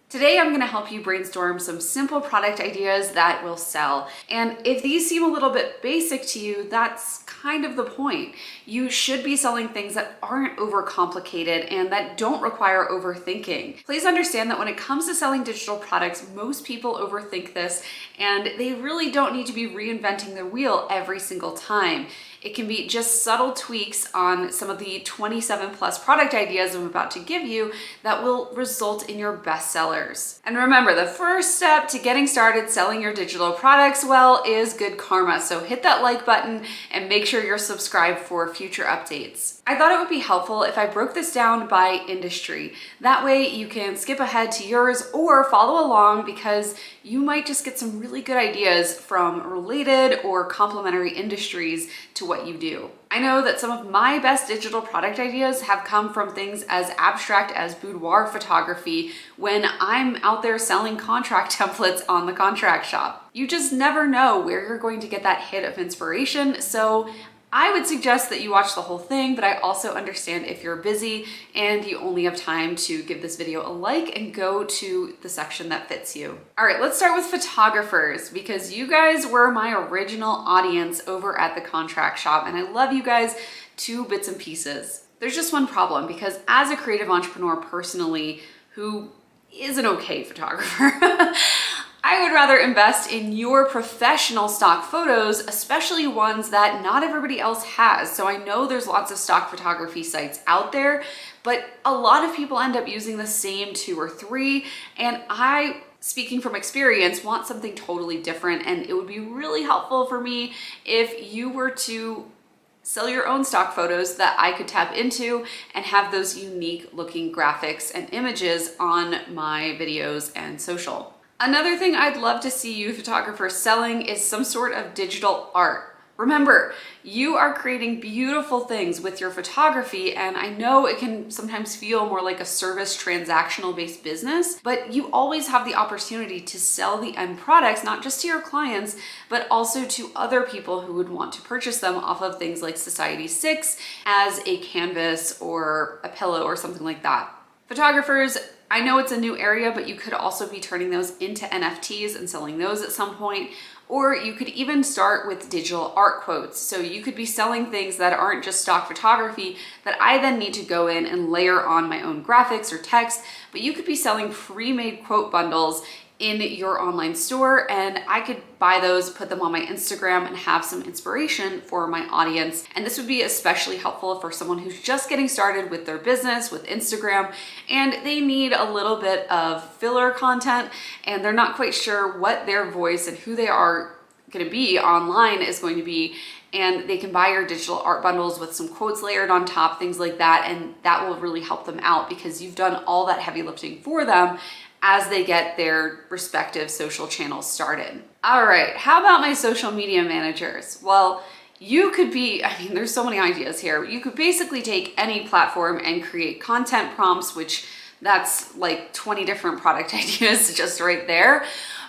Today, I'm gonna help you brainstorm some simple product ideas that will sell. And if these seem a little bit basic to you, that's kind of the point. You should be selling things that aren't overcomplicated and that don't require overthinking. Please understand that when it comes to selling digital products, most people overthink this and they really don't need to be reinventing the wheel every single time. It can be just subtle tweaks on some of the 27 plus product ideas I'm about to give you that will result in your best sellers. And remember, the first step to getting started selling your digital products well is good karma. So hit that like button and make sure you're subscribed for future updates. I thought it would be helpful if I broke this down by industry. That way you can skip ahead to yours or follow along because you might just get some really good ideas from related or complementary industries to what you do. I know that some of my best digital product ideas have come from things as abstract as boudoir photography when I'm out there selling contract templates on the contract shop. You just never know where you're going to get that hit of inspiration, so I would suggest that you watch the whole thing, but I also understand if you're busy and you only have time to give this video a like and go to the section that fits you. All right, let's start with photographers because you guys were my original audience over at the contract shop and I love you guys to bits and pieces. There's just one problem because as a creative entrepreneur personally who is an okay photographer, I would rather invest in your professional stock photos, especially ones that not everybody else has. So I know there's lots of stock photography sites out there, but a lot of people end up using the same 2 or 3. And I, speaking from experience, want something totally different. And it would be really helpful for me if you were to sell your own stock photos that I could tap into and have those unique looking graphics and images on my videos and social. Another thing I'd love to see you photographers selling is some sort of digital art. Remember, you are creating beautiful things with your photography, and I know it can sometimes feel more like a service transactional based business, but you always have the opportunity to sell the end products, not just to your clients, but also to other people who would want to purchase them off of things like Society6 as a canvas or a pillow or something like that. Photographers, I know it's a new area, but you could also be turning those into NFTs and selling those at some point. Or you could even start with digital art quotes. So you could be selling things that aren't just stock photography that I then need to go in and layer on my own graphics or text, but you could be selling pre-made quote bundles in your online store and I could buy those, put them on my Instagram and have some inspiration for my audience. And this would be especially helpful for someone who's just getting started with their business, with Instagram, and they need a little bit of filler content and they're not quite sure what their voice and who they are gonna be online is going to be. And they can buy your digital art bundles with some quotes layered on top, things like that. And that will really help them out because you've done all that heavy lifting for them as they get their respective social channels started. All right, how about my social media managers? Well, you could be, there's so many ideas here. You could basically take any platform and create content prompts, which that's like 20 different product ideas just right there.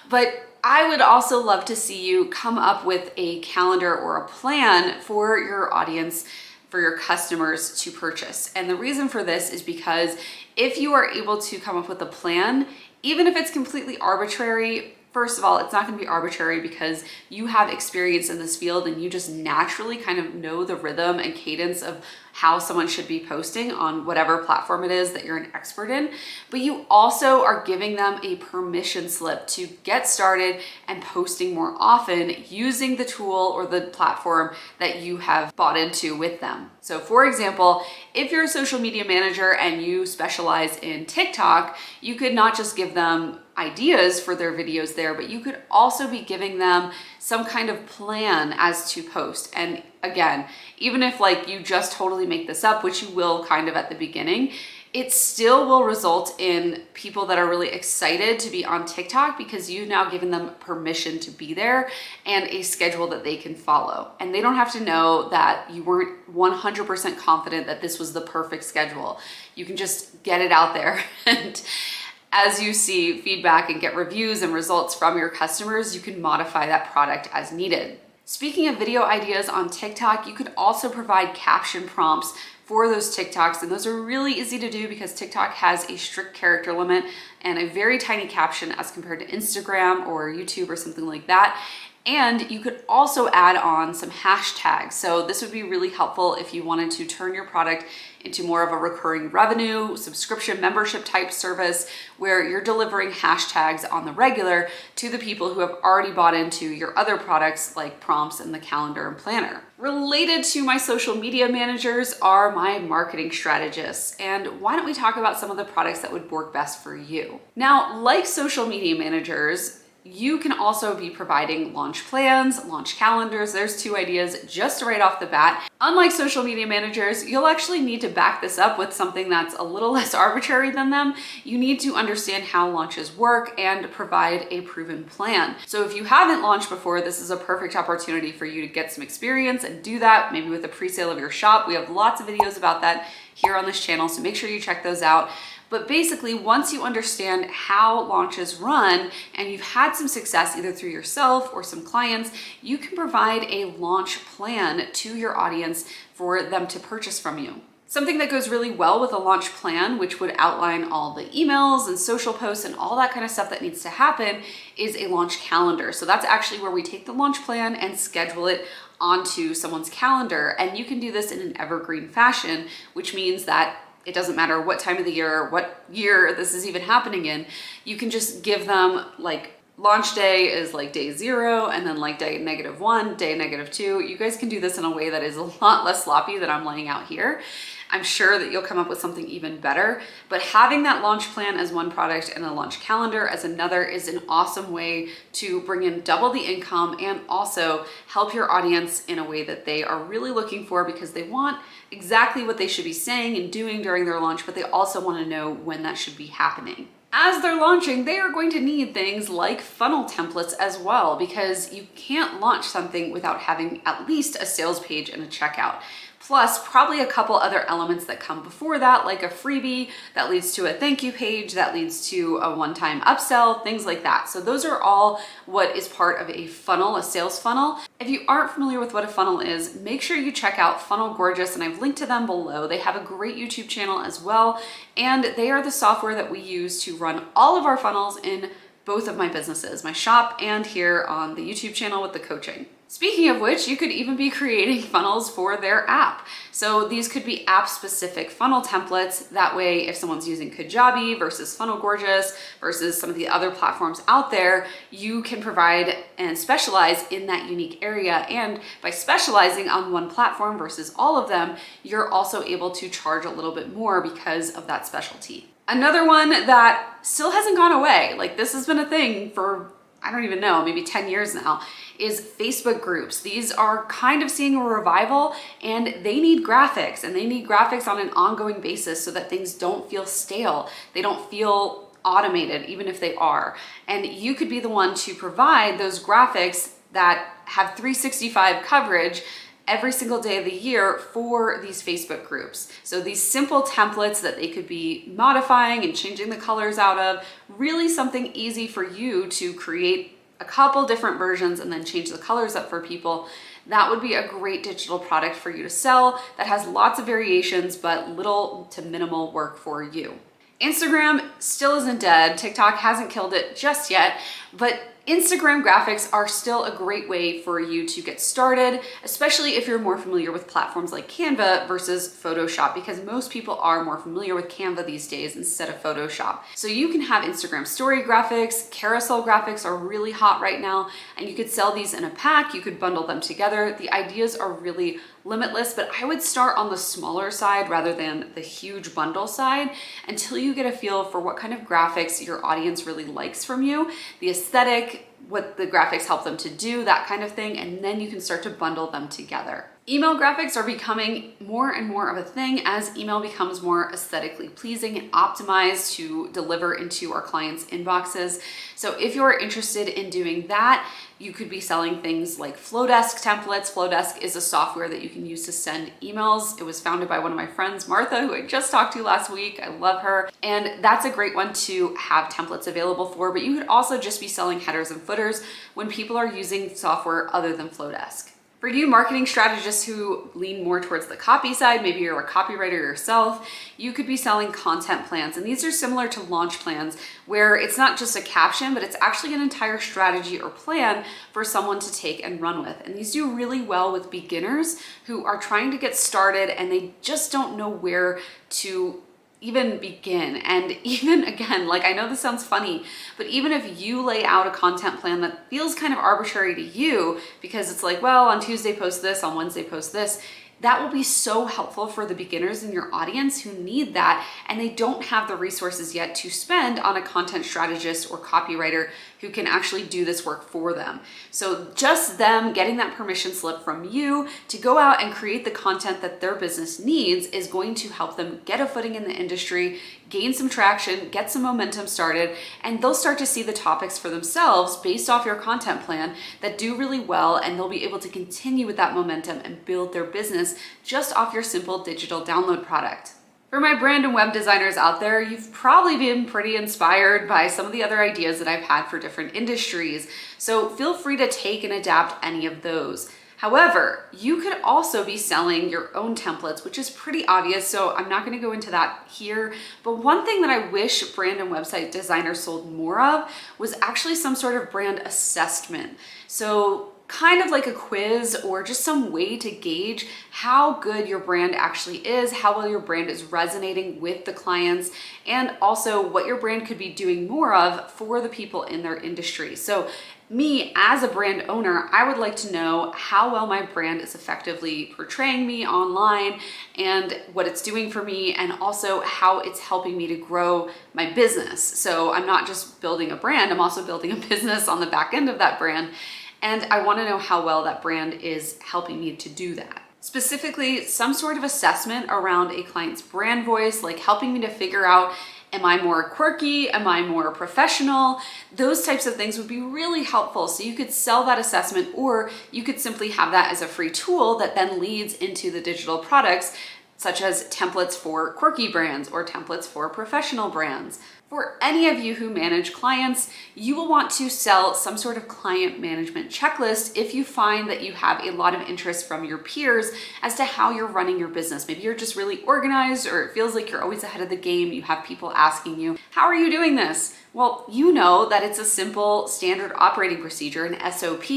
But I would also love to see you come up with a calendar or a plan for your audience, for your customers to purchase. And the reason for this is because if you are able to come up with a plan, even if it's completely arbitrary, first of all, it's not going to be arbitrary because you have experience in this field and you just naturally kind of know the rhythm and cadence of how someone should be posting on whatever platform it is that you're an expert in. But you also are giving them a permission slip to get started and posting more often using the tool or the platform that you have bought into with them. So for example, if you're a social media manager and you specialize in TikTok, you could not just give them ideas for their videos there, but you could also be giving them some kind of plan as to post. And again, even if like you just totally make this up, which you will kind of at the beginning, it still will result in people that are really excited to be on TikTok because you've now given them permission to be there and a schedule that they can follow. And they don't have to know that you weren't 100% confident that this was the perfect schedule. You can just get it out there and as you see feedback and get reviews and results from your customers, you can modify that product as needed. Speaking of video ideas on TikTok, you could also provide caption prompts for those TikToks, and those are really easy to do because TikTok has a strict character limit and a very tiny caption as compared to Instagram or YouTube or something like that. And you could also add on some hashtags. So this would be really helpful if you wanted to turn your product into more of a recurring revenue, subscription membership type service where you're delivering hashtags on the regular to the people who have already bought into your other products like prompts and the calendar and planner. Related to my social media managers are my marketing strategists. And why don't we talk about some of the products that would work best for you? Now, like social media managers, you can also be providing launch plans, launch calendars. There's two ideas just right off the bat. Unlike social media managers, you'll actually need to back this up with something that's a little less arbitrary than them. You need to understand how launches work and provide a proven plan. So if you haven't launched before, this is a perfect opportunity for you to get some experience and do that, maybe with a pre-sale of your shop. We have lots of videos about that here on this channel, so make sure you check those out. But basically, once you understand how launches run and you've had some success either through yourself or some clients, you can provide a launch plan to your audience for them to purchase from you. Something that goes really well with a launch plan, which would outline all the emails and social posts and all that kind of stuff that needs to happen, is a launch calendar. So that's actually where we take the launch plan and schedule it onto someone's calendar. And you can do this in an evergreen fashion, which means that it doesn't matter what time of the year, what year this is even happening in, you can just give them like launch day is like day 0 and then like day -1, day -2. You guys can do this in a way that is a lot less sloppy than I'm laying out here. I'm sure that you'll come up with something even better, but having that launch plan as one product and a launch calendar as another is an awesome way to bring in double the income and also help your audience in a way that they are really looking for because they want exactly what they should be saying and doing during their launch, but they also want to know when that should be happening. As they're launching, they are going to need things like funnel templates as well, because you can't launch something without having at least a sales page and a checkout. Plus, probably a couple other elements that come before that, like a freebie that leads to a thank you page, that leads to a one-time upsell, things like that. So those are all what is part of a funnel, a sales funnel. If you aren't familiar with what a funnel is, make sure you check out Funnel Gorgeous, and I've linked to them below. They have a great YouTube channel as well, and they are the software that we use to run all of our funnels in both of my businesses, my shop and here on the YouTube channel with the coaching. Speaking of which, you could even be creating funnels for their app. So these could be app-specific funnel templates. That way, if someone's using Kajabi versus Funnel Gorgeous versus some of the other platforms out there, you can provide and specialize in that unique area. And by specializing on one platform versus all of them, you're also able to charge a little bit more because of that specialty. Another one that still hasn't gone away, like this has been a thing for, I don't even know, maybe 10 years now, is Facebook groups. These are kind of seeing a revival, and they need graphics, and they need graphics on an ongoing basis so that things don't feel stale. They don't feel automated, even if they are. And you could be the one to provide those graphics that have 365 coverage every single day of the year for these Facebook groups. So these simple templates that they could be modifying and changing the colors out of, really something easy for you to create a couple different versions and then change the colors up for people. That would be a great digital product for you to sell that has lots of variations but little to minimal work for you. Instagram still isn't dead. TikTok hasn't killed it just yet, but Instagram graphics are still a great way for you to get started, especially if you're more familiar with platforms like Canva versus Photoshop, because most people are more familiar with Canva these days instead of Photoshop. So you can have Instagram story graphics, carousel graphics are really hot right now, and you could sell these in a pack, you could bundle them together. The ideas are really limitless, but I would start on the smaller side rather than the huge bundle side until you get a feel for what kind of graphics your audience really likes from you, the aesthetic, what the graphics help them to do, that kind of thing, and then you can start to bundle them together. Email graphics are becoming more and more of a thing as email becomes more aesthetically pleasing and optimized to deliver into our clients' inboxes. So if you're interested in doing that, you could be selling things like Flowdesk templates. Flowdesk is a software that you can use to send emails. It was founded by one of my friends, Martha, who I just talked to last week. I love her. And that's a great one to have templates available for, but you could also just be selling headers and footers when people are using software other than Flowdesk. For you marketing strategists who lean more towards the copy side, maybe you're a copywriter yourself, you could be selling content plans. And these are similar to launch plans where it's not just a caption, but it's actually an entire strategy or plan for someone to take and run with. And these do really well with beginners who are trying to get started and they just don't know where to even begin. And even again, like I know this sounds funny, but even if you lay out a content plan that feels kind of arbitrary to you because it's like, well, on Tuesday post this, on Wednesday post this, that will be so helpful for the beginners in your audience who need that and they don't have the resources yet to spend on a content strategist or copywriter who can actually do this work for them. So just them getting that permission slip from you to go out and create the content that their business needs is going to help them get a footing in the industry, gain some traction, get some momentum started, and they'll start to see the topics for themselves based off your content plan that do really well, and they'll be able to continue with that momentum and build their business just off your simple digital download product. For my brand and web designers out there, you've probably been pretty inspired by some of the other ideas that I've had for different industries, so feel free to take and adapt any of those. However, you could also be selling your own templates, which is pretty obvious, so I'm not going to go into that here. But one thing that I wish brand and website designers sold more of was actually some sort of brand assessment. So kind of like a quiz or just some way to gauge how good your brand actually is, how well your brand is resonating with the clients, and also what your brand could be doing more of for the people in their industry. So me as a brand owner, I would like to know how well my brand is effectively portraying me online and what it's doing for me, and also how it's helping me to grow my business. So I'm not just building a brand, I'm also building a business on the back end of that brand. And I want to know how well that brand is helping me to do that. Specifically, some sort of assessment around a client's brand voice, like helping me to figure out, am I more quirky? Am I more professional? Those types of things would be really helpful. So you could sell that assessment, or you could simply have that as a free tool that then leads into the digital products, such as templates for quirky brands or templates for professional brands. For any of you who manage clients, you will want to sell some sort of client management checklist if you find that you have a lot of interest from your peers as to how you're running your business. Maybe you're just really organized, or it feels like you're always ahead of the game. You have people asking you, how are you doing this? Well, you know that it's a simple standard operating procedure, an SOP,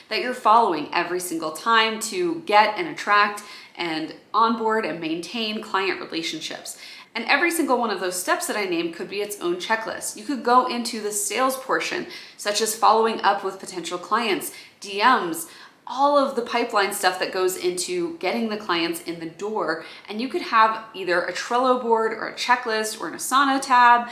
that you're following every single time to get and attract and onboard and maintain client relationships. And every single one of those steps that I named could be its own checklist. You could go into the sales portion, such as following up with potential clients, DMs, all of the pipeline stuff that goes into getting the clients in the door. And you could have either a Trello board or a checklist or an Asana tab,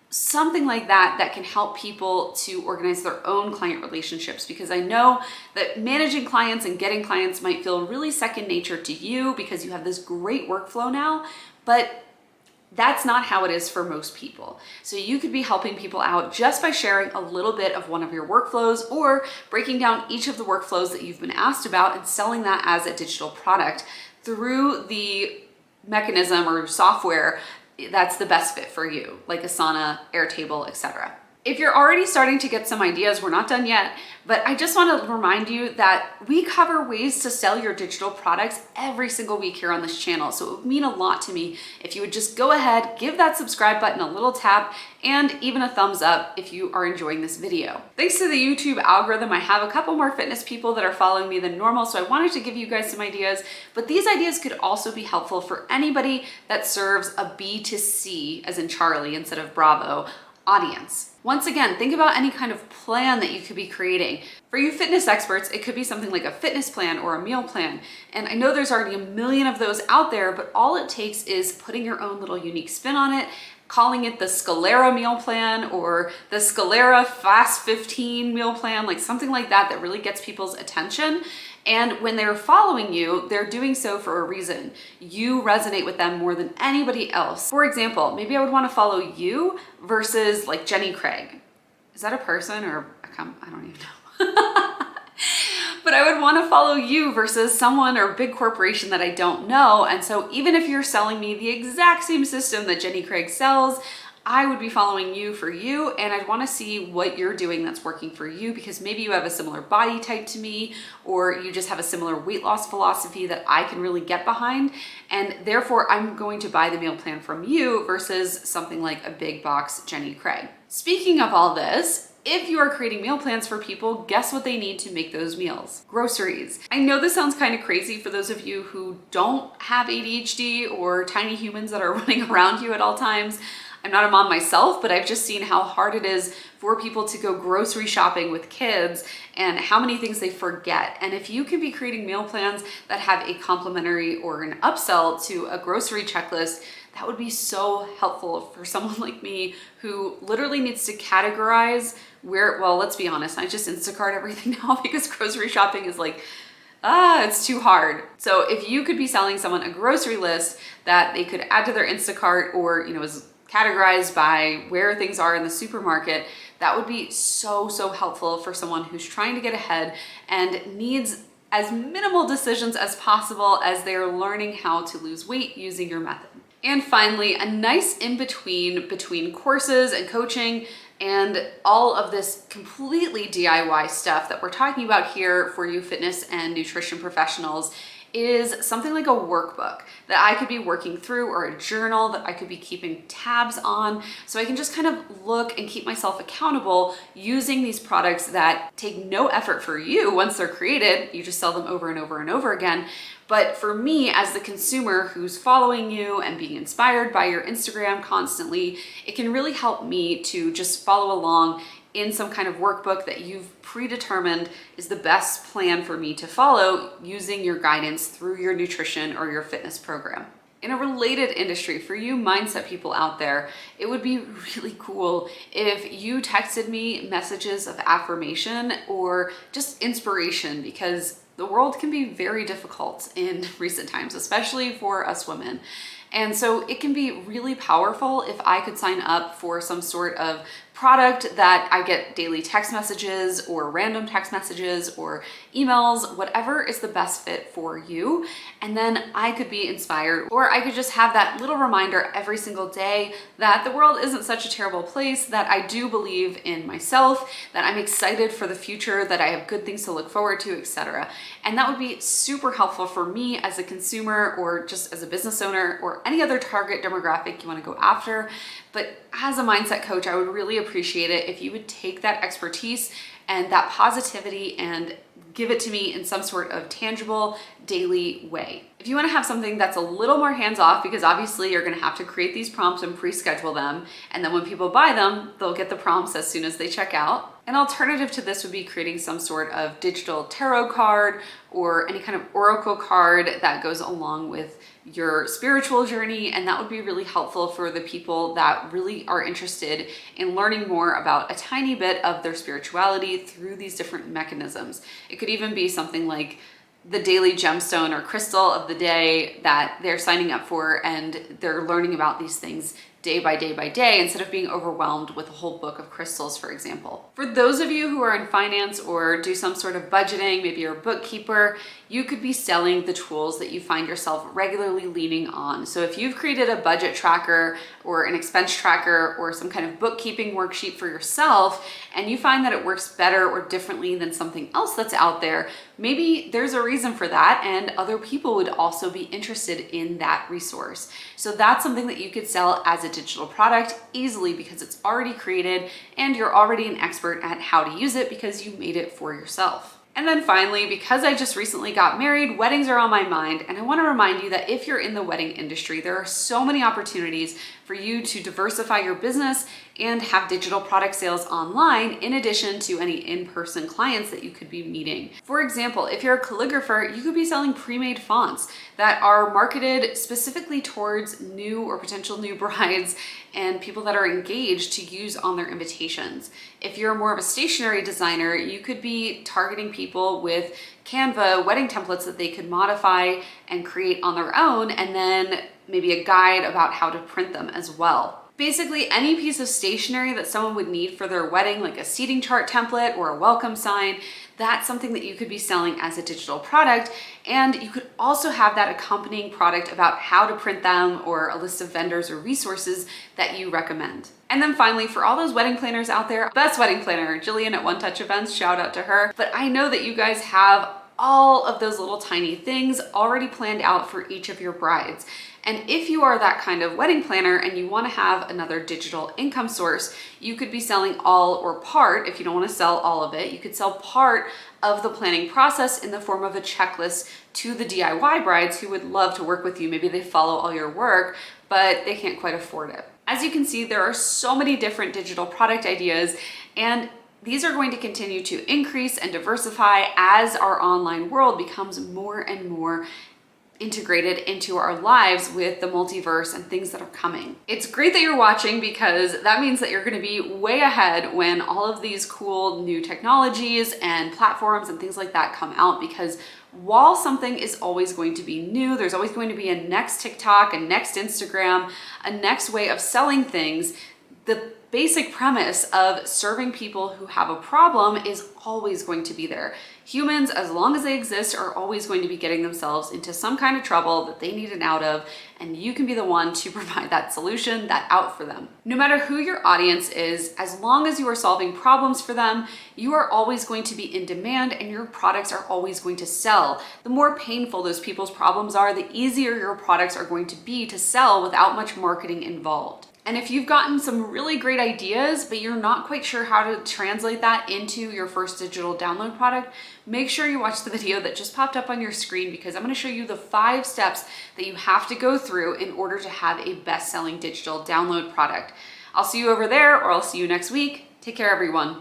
something like that that can help people to organize their own client relationships, because I know that managing clients and getting clients might feel really second nature to you because you have this great workflow now, but that's not how it is for most people. So you could be helping people out just by sharing a little bit of one of your workflows, or breaking down each of the workflows that you've been asked about and selling that as a digital product through the mechanism or software that's the best fit for you, like Asana, Airtable, etc. If you're already starting to get some ideas, we're not done yet, but I just want to remind you that we cover ways to sell your digital products every single week here on this channel. So it would mean a lot to me if you would just go ahead, give that subscribe button a little tap, and even a thumbs up if you are enjoying this video. Thanks to the YouTube algorithm, I have a couple more fitness people that are following me than normal, so I wanted to give you guys some ideas, but these ideas could also be helpful for anybody that serves a B2C, as in Charlie instead of Bravo, audience. Once again, think about any kind of plan that you could be creating. For you fitness experts, it could be something like a fitness plan or a meal plan. And I know there's already a million of those out there, but all it takes is putting your own little unique spin on it, calling it the Scalera meal plan or the Scalera Fast 15 meal plan, like something like that that really gets people's attention. And when they're following you, they're doing so for a reason. You resonate with them more than anybody else. For example, maybe I would want to follow you versus like Jenny Craig. Is that a person or I don't even know. But I would want to follow you versus someone or big corporation that I don't know. And so even if you're selling me the exact same system that Jenny Craig sells, I would be following you for you, and I'd want to see what you're doing that's working for you, because maybe you have a similar body type to me, or you just have a similar weight loss philosophy that I can really get behind, and therefore I'm going to buy the meal plan from you versus something like a big box Jenny Craig. Speaking of all this, if you are creating meal plans for people, guess what they need to make those meals? Groceries. I know this sounds kind of crazy for those of you who don't have ADHD or tiny humans that are running around you at all times. I'm not a mom myself, but I've just seen how hard it is for people to go grocery shopping with kids and how many things they forget. And if you can be creating meal plans that have a complimentary or an upsell to a grocery checklist, that would be so helpful for someone like me who literally needs to categorize where, well, let's be honest, I just Instacart everything now because grocery shopping is like, it's too hard. So if you could be selling someone a grocery list that they could add to their Instacart, or, is categorized by where things are in the supermarket, that would be so helpful for someone who's trying to get ahead and needs as minimal decisions as possible as they're learning how to lose weight using your method. And finally, a nice in-between courses and coaching and all of this completely DIY stuff that we're talking about here for you fitness and nutrition professionals is something like a workbook that I could be working through, or a journal that I could be keeping tabs on, so I can just kind of look and keep myself accountable using these products that take no effort for you once they're created. You just sell them over and over and over again. But for me as the consumer who's following you and being inspired by your Instagram constantly, it can really help me to just follow along in some kind of workbook that you've predetermined is the best plan for me to follow using your guidance through your nutrition or your fitness program. In a related industry, for you mindset people out there, it would be really cool if you texted me messages of affirmation or just inspiration, because the world can be very difficult in recent times, especially for us women. And so it can be really powerful if I could sign up for some sort of product that I get daily text messages or random text messages or emails, whatever is the best fit for you. And then I could be inspired, or I could just have that little reminder every single day that the world isn't such a terrible place, that I do believe in myself, that I'm excited for the future, that I have good things to look forward to, etc. And that would be super helpful for me as a consumer, or just as a business owner, or any other target demographic you want to go after. But as a mindset coach, I would really appreciate it if you would take that expertise and that positivity and give it to me in some sort of tangible daily way. If you want to have something that's a little more hands-off, because obviously you're going to have to create these prompts and pre-schedule them, and then when people buy them, they'll get the prompts as soon as they check out. An alternative to this would be creating some sort of digital tarot card or any kind of oracle card that goes along with your spiritual journey, and that would be really helpful for the people that really are interested in learning more about a tiny bit of their spirituality through these different mechanisms. It could even be something like the daily gemstone or crystal of the day that they're signing up for, and they're learning about these things day by day by day, instead of being overwhelmed with a whole book of crystals, for example. For those of you who are in finance or do some sort of budgeting, maybe you're a bookkeeper, you could be selling the tools that you find yourself regularly leaning on. So if you've created a budget tracker or an expense tracker or some kind of bookkeeping worksheet for yourself, and you find that it works better or differently than something else that's out there, maybe there's a reason for that, and other people would also be interested in that resource. So that's something that you could sell as a digital product easily, because it's already created and you're already an expert at how to use it because you made it for yourself. And then finally, because I just recently got married, weddings are on my mind, and I want to remind you that if you're in the wedding industry, there are so many opportunities for you to diversify your business and have digital product sales online in addition to any in-person clients that you could be meeting. For example, if you're a calligrapher, you could be selling pre-made fonts that are marketed specifically towards new or potential new brides and people that are engaged to use on their invitations. If you're more of a stationery designer, you could be targeting people with Canva wedding templates that they could modify and create on their own, and then maybe a guide about how to print them as well. Basically, any piece of stationery that someone would need for their wedding, like a seating chart template or a welcome sign, that's something that you could be selling as a digital product. And you could also have that accompanying product about how to print them or a list of vendors or resources that you recommend. And then finally, for all those wedding planners out there, best wedding planner, Jillian at One Touch Events, shout out to her. But I know that you guys have all of those little tiny things already planned out for each of your brides. And if you are that kind of wedding planner and you want to have another digital income source, you could be selling all or part. If you don't want to sell all of it, you could sell part of the planning process in the form of a checklist to the DIY brides who would love to work with you. Maybe they follow all your work, but they can't quite afford it. As you can see, there are so many different digital product ideas, and these are going to continue to increase and diversify as our online world becomes more and more integrated into our lives with the multiverse and things that are coming. It's great that you're watching because that means that you're going to be way ahead when all of these cool new technologies and platforms and things like that come out, because while something is always going to be new, there's always going to be a next TikTok, a next Instagram, a next way of selling things. The basic premise of serving people who have a problem is always going to be there. Humans, as long as they exist, are always going to be getting themselves into some kind of trouble that they need an out of, and you can be the one to provide that solution, that out for them. No matter who your audience is, as long as you are solving problems for them, you are always going to be in demand and your products are always going to sell. The more painful those people's problems are, the easier your products are going to be to sell without much marketing involved. And if you've gotten some really great ideas, but you're not quite sure how to translate that into your first digital download product, make sure you watch the video that just popped up on your screen, because I'm going to show you the 5 steps that you have to go through in order to have a best-selling digital download product. I'll see you over there, or I'll see you next week. Take care, everyone.